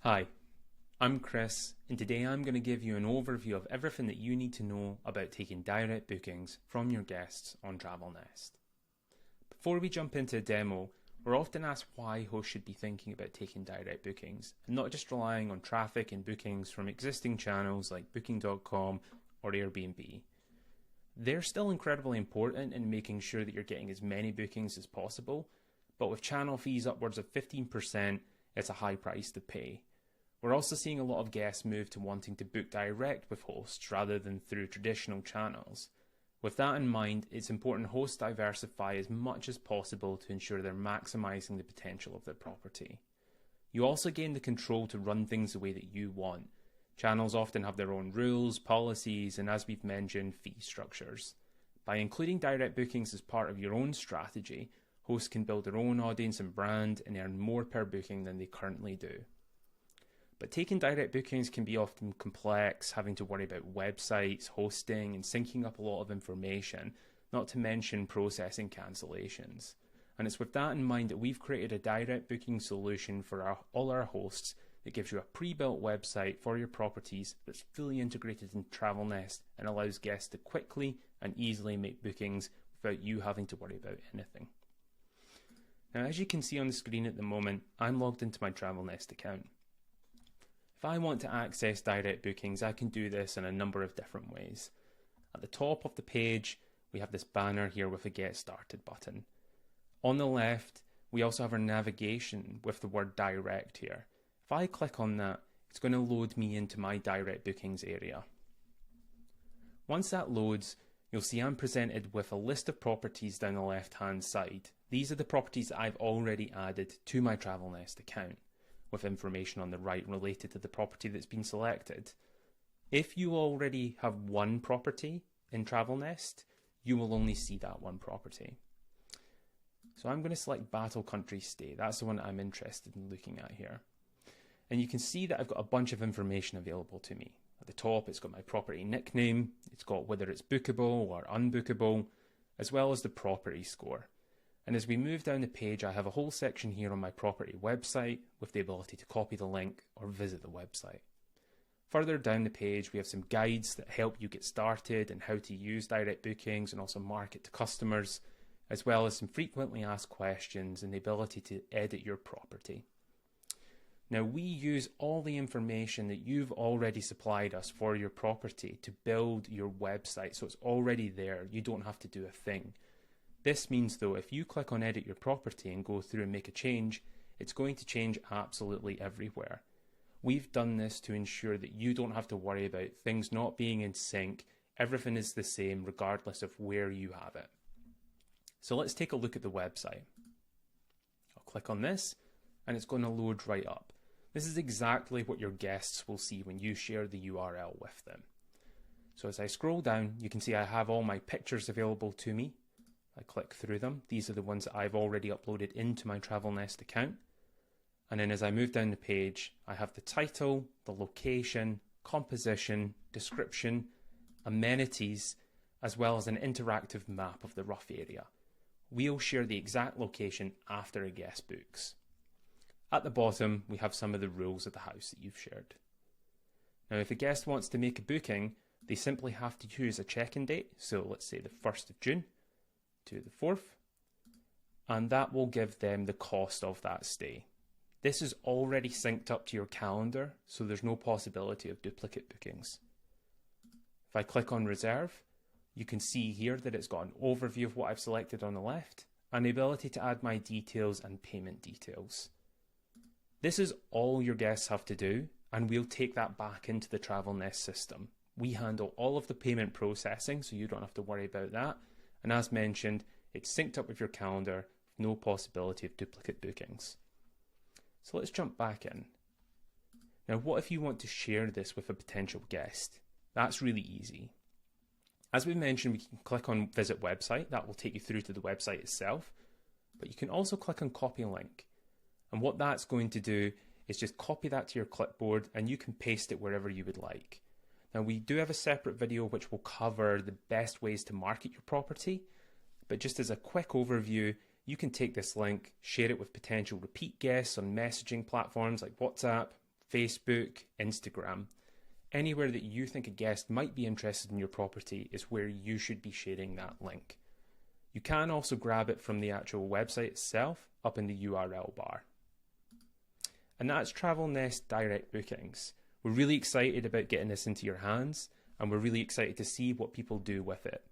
Hi, I'm Chris, and today I'm going to give you an overview of everything that you need to know about taking direct bookings from your guests on Travelnest. Before we jump into a demo, we're often asked why hosts should be thinking about taking direct bookings and not just relying on traffic and bookings from existing channels like Booking.com or Airbnb. They're still incredibly important in making sure that you're getting as many bookings as possible, but with channel fees upwards of 15%, it's a high price to pay. We're also seeing a lot of guests move to wanting to book direct with hosts rather than through traditional channels. With that in mind, it's important hosts diversify as much as possible to ensure they're maximising the potential of their property. You also gain the control to run things the way that you want. Channels often have their own rules, policies, and as we've mentioned, fee structures. By including direct bookings as part of your own strategy, hosts can build their own audience and brand and earn more per booking than they currently do. But taking direct bookings can be often complex, having to worry about websites, hosting, and syncing up a lot of information, not to mention processing cancellations. And it's with that in mind that we've created a direct booking solution for all our hosts that gives you a pre-built website for your properties that's fully integrated in Travelnest and allows guests to quickly and easily make bookings without you having to worry about anything. Now, as you can see on the screen at the moment, I'm logged into my Travelnest account. If I want to access direct bookings, I can do this in a number of different ways. At the top of the page, we have this banner here with a Get Started button. On the left, we also have our navigation with the word direct here. If I click on that, it's going to load me into my direct bookings area. Once that loads, you'll see I'm presented with a list of properties down the left-hand side. These are the properties that I've already added to my Travelnest account, with information on the right related to the property that's been selected. If you already have one property in Travelnest, you will only see that one property. So I'm going to select Battle Country Stay. That's the one that I'm interested in looking at here. And you can see that I've got a bunch of information available to me. At the top, it's got my property nickname, it's got whether it's bookable or unbookable, as well as the property score. And as we move down the page, I have a whole section here on my property website with the ability to copy the link or visit the website. Further down the page, we have some guides that help you get started and how to use direct bookings and also market to customers, as well as some frequently asked questions and the ability to edit your property. Now, we use all the information that you've already supplied us for your property to build your website, so it's already there. You don't have to do a thing. This means, though, if you click on edit your property and go through and make a change, it's going to change absolutely everywhere. We've done this to ensure that you don't have to worry about things not being in sync. Everything is the same regardless of where you have it. So let's take a look at the website. I'll click on this and it's going to load right up. This is exactly what your guests will see when you share the URL with them. So as I scroll down, you can see I have all my pictures available to me. I click through them. These are the ones that I've already uploaded into my Travelnest account. And then as I move down the page, I have the title, the location, composition, description, amenities, as well as an interactive map of the rough area. We'll share the exact location after a guest books. At the bottom, we have some of the rules of the house that you've shared. Now, if a guest wants to make a booking, they simply have to choose a check-in date. So let's say the 1st of June. To the 4th, and that will give them the cost of that stay. This is already synced up to your calendar, so there's no possibility of duplicate bookings. If I click on reserve, you can see here that it's got an overview of what I've selected on the left and the ability to add my details and payment details. This is all your guests have to do, and we'll take that back into the Travelnest system. We handle all of the payment processing, so you don't have to worry about that. And as mentioned, it's synced up with your calendar with no possibility of duplicate bookings. So let's jump back in. Now, what if you want to share this with a potential guest? That's really easy. As we mentioned, we can click on Visit Website. That will take you through to the website itself. But you can also click on Copy Link. And what that's going to do is just copy that to your clipboard and you can paste it wherever you would like. Now, we do have a separate video which will cover the best ways to market your property, but just as a quick overview, you can take this link, share it with potential repeat guests on messaging platforms like WhatsApp, Facebook, Instagram. Anywhere that you think a guest might be interested in your property is where you should be sharing that link. You can also grab it from the actual website itself up in the URL bar. And that's Travelnest direct bookings. We're really excited about getting this into your hands, and we're really excited to see what people do with it.